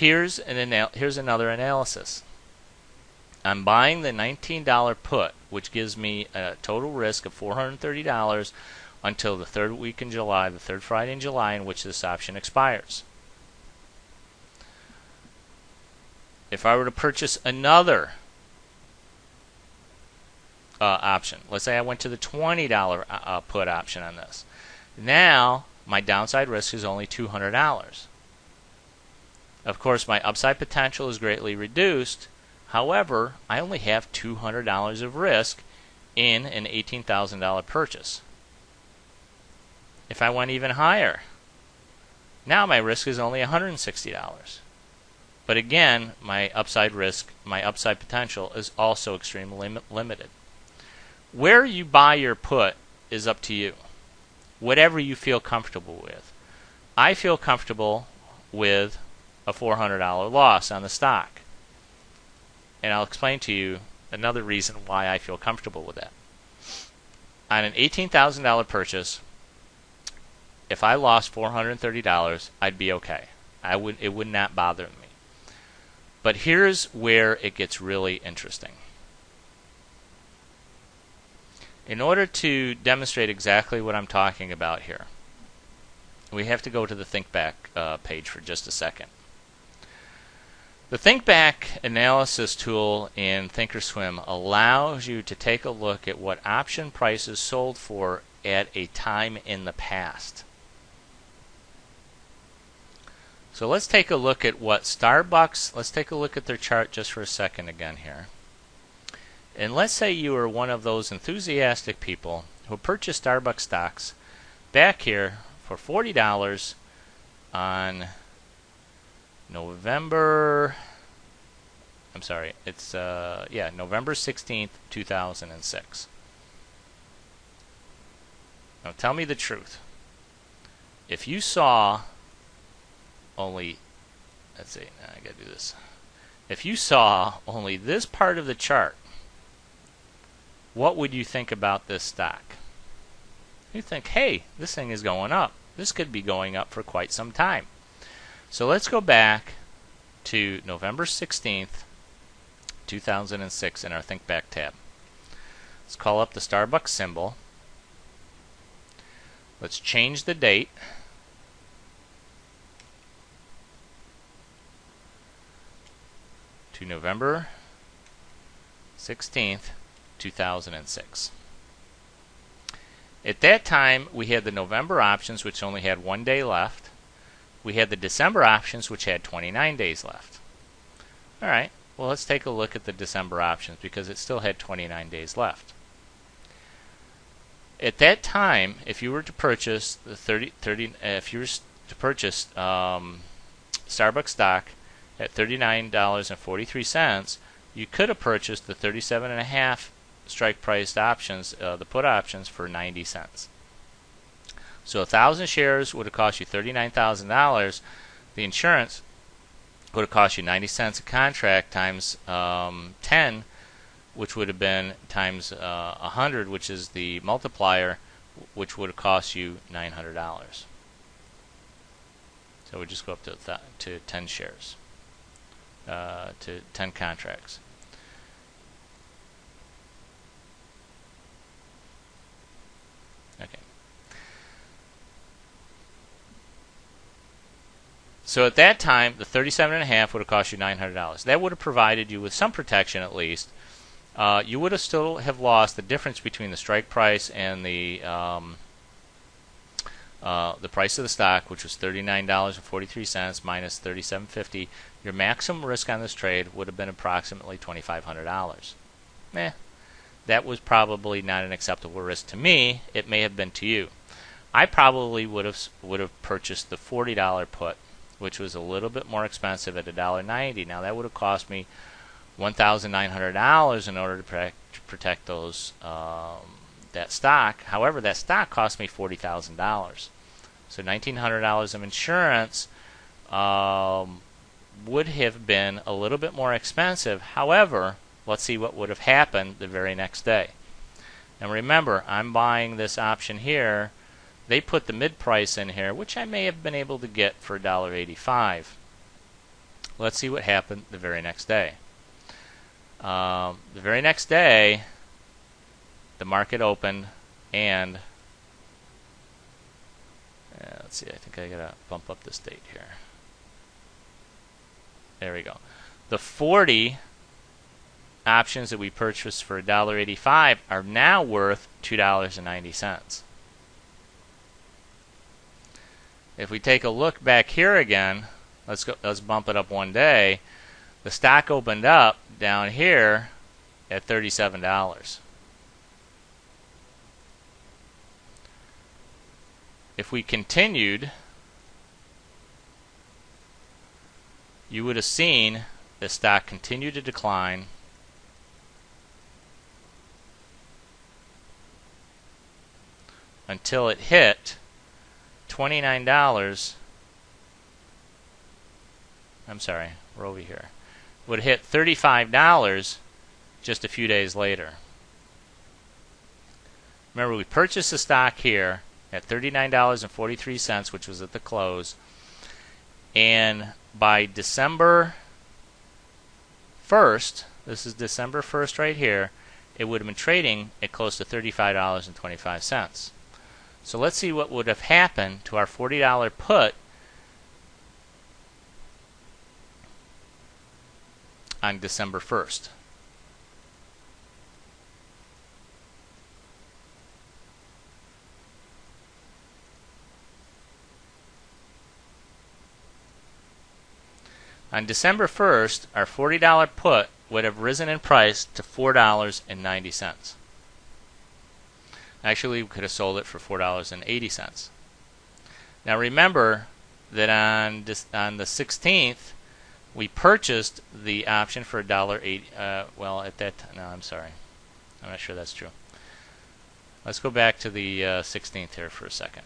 Here's another analysis. I'm buying the $19 put, which gives me a total risk of $430 until the third week in July, the third Friday in July, in which this option expires. If I were to purchase another option, let's say I went to the $20 put option on this, now my downside risk is only $200. Of course, my upside potential is greatly reduced. However, I only have $200 of risk in an $18,000 purchase. If I went even higher, now my risk is only $160. But again, my upside potential is also extremely limited. Where you buy your put is up to you. Whatever you feel comfortable with. I feel comfortable with a $400 loss on the stock. And I'll explain to you another reason why I feel comfortable with that. On an $18,000 purchase, if I lost $430, I'd be okay. It would not bother me. But here's where it gets really interesting. In order to demonstrate exactly what I'm talking about here, we have to go to the Think Back page for just a second. The Think Back analysis tool in Thinkorswim allows you to take a look at what option prices sold for at a time in the past. So let's take a look at what Starbucks, let's take a look at their chart just for a second again here. And let's say you were one of those enthusiastic people who purchased Starbucks stocks back here for $40 on November 16th, 2006. Now tell me the truth. If you saw only, let's see, I gotta do this. If you saw only this part of the chart, what would you think about this stock? You think, hey, this thing is going up. This could be going up for quite some time. So let's go back to November 16th, 2006 in our Think Back tab. Let's call up the Starbucks symbol. Let's change the date to November 16th, 2006. At that time, we had the November options, which only had 1 day left. We had the December options, which had 29 days left. All right, well, let's take a look at the December options because it still had 29 days left. At that time, if you were to purchase the Starbucks stock at $39.43, you could have purchased the 37.5 strike priced options, the put options, for 90 cents. So 1,000 shares would have cost you $39,000. The insurance would have cost you 90 cents a contract times 10, which would have been times 100, which is the multiplier, which would have cost you $900. So we just go up to 10 shares, to 10 contracts. Okay. So at that time, the 37.5 would have cost you $900. That would have provided you with some protection at least. You would have still have lost the difference between the strike price and the price of the stock, which was $39.43 minus $37.50. Your maximum risk on this trade would have been approximately $2,500. That was probably not an acceptable risk to me. It may have been to you. I probably would have purchased the $40 put, which was a little bit more expensive at $1.90. Now that would have cost me $1,900 in order to protect those that stock. However, that stock cost me $40,000. So $1,900 of insurance would have been a little bit more expensive. However, let's see what would have happened the very next day. And remember, I'm buying this option here. They put the mid price in here, which I may have been able to get for $1.85. let's see what happened the very next day. The very next day, the market opened, and let's see, I think I gotta bump up this date here. There we go. The 40 options that we purchased for $1.85 are now worth $2.90. If we take a look back here again, let's bump it up one day. The stock opened up down here at $37. If we continued, you would have seen the stock continue to decline until it hit $29. I'm sorry, we're over here. Would hit $35 just a few days later. Remember, we purchased the stock here at $39.43, which was at the close, and by December 1st, this is December 1st right here, it would have been trading at close to $35.25. So let's see what would have happened to our $40 put on December 1st. On December 1st, our $40 put would have risen in price to $4.90. Actually, we could have sold it for $4.80. Now remember that on the 16th, we purchased the option for $1.80. Well, at that time, no, I'm sorry. I'm not sure that's true. Let's go back to the 16th here for a second.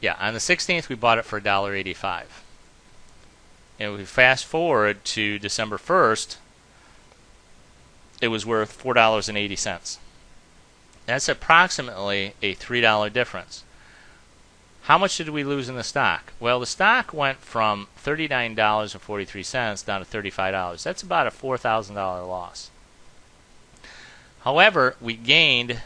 Yeah, on the 16th, we bought it for $1.85. And if we fast forward to December 1st, it was worth $4.80. That's approximately a $3 difference. How much did we lose in the stock? Well, the stock went from $39.43 down to $35. That's about a $4,000 loss. However, we gained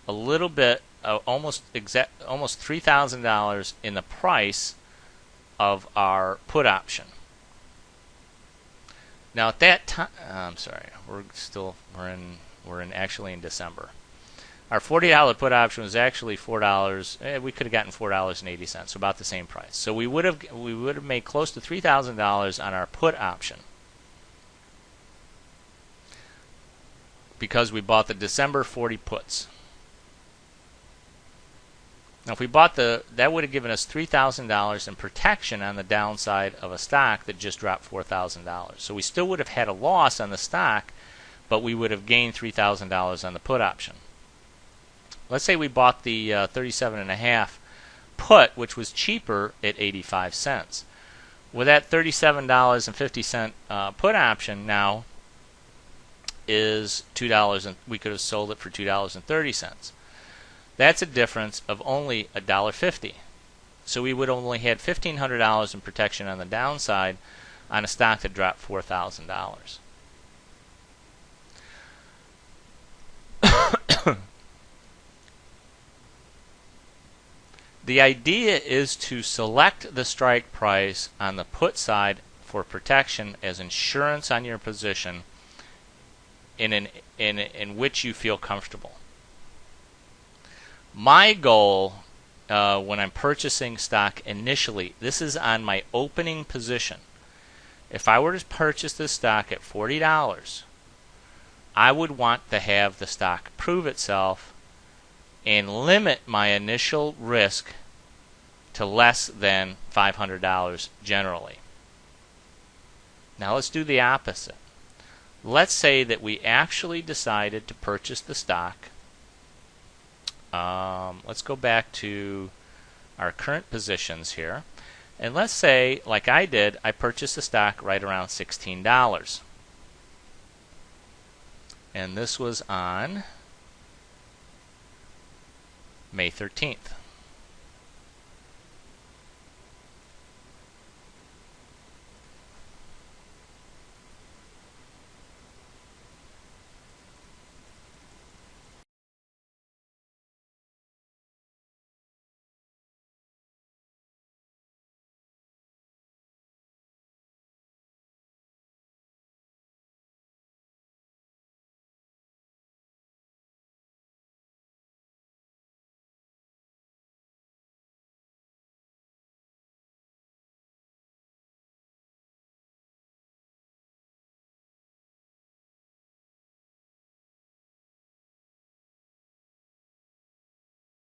a little bit, almost $3,000 in the price of our put option. Now at that time, I'm sorry, we're actually in December. Our $40 put option was actually $4. We could have gotten $4.80, so about the same price. So we would have made close to $3,000 on our put option because we bought the December 40 puts. Now, if we bought that would have given us $3,000 in protection on the downside of a stock that just dropped $4,000. So we still would have had a loss on the stock, but we would have gained $3,000 on the put option. Let's say we bought the 37.5 put, which was cheaper at 85 cents. With that $37.50 put option now is $2, and we could have sold it for $2.30. That's a difference of only $1.50. So we would only had $1,500 in protection on the downside on a stock that dropped $4,000. The idea is to select the strike price on the put side for protection as insurance on your position in which you feel comfortable. My goal when I'm purchasing stock initially, this is on my opening position. If I were to purchase this stock at $40, I would want to have the stock prove itself and limit my initial risk to less than $500 generally. Now let's do the opposite. Let's say that we actually decided to purchase the stock. Let's go back to our current positions here. And let's say, like I did, I purchased the stock right around $16. And this was on May 13th.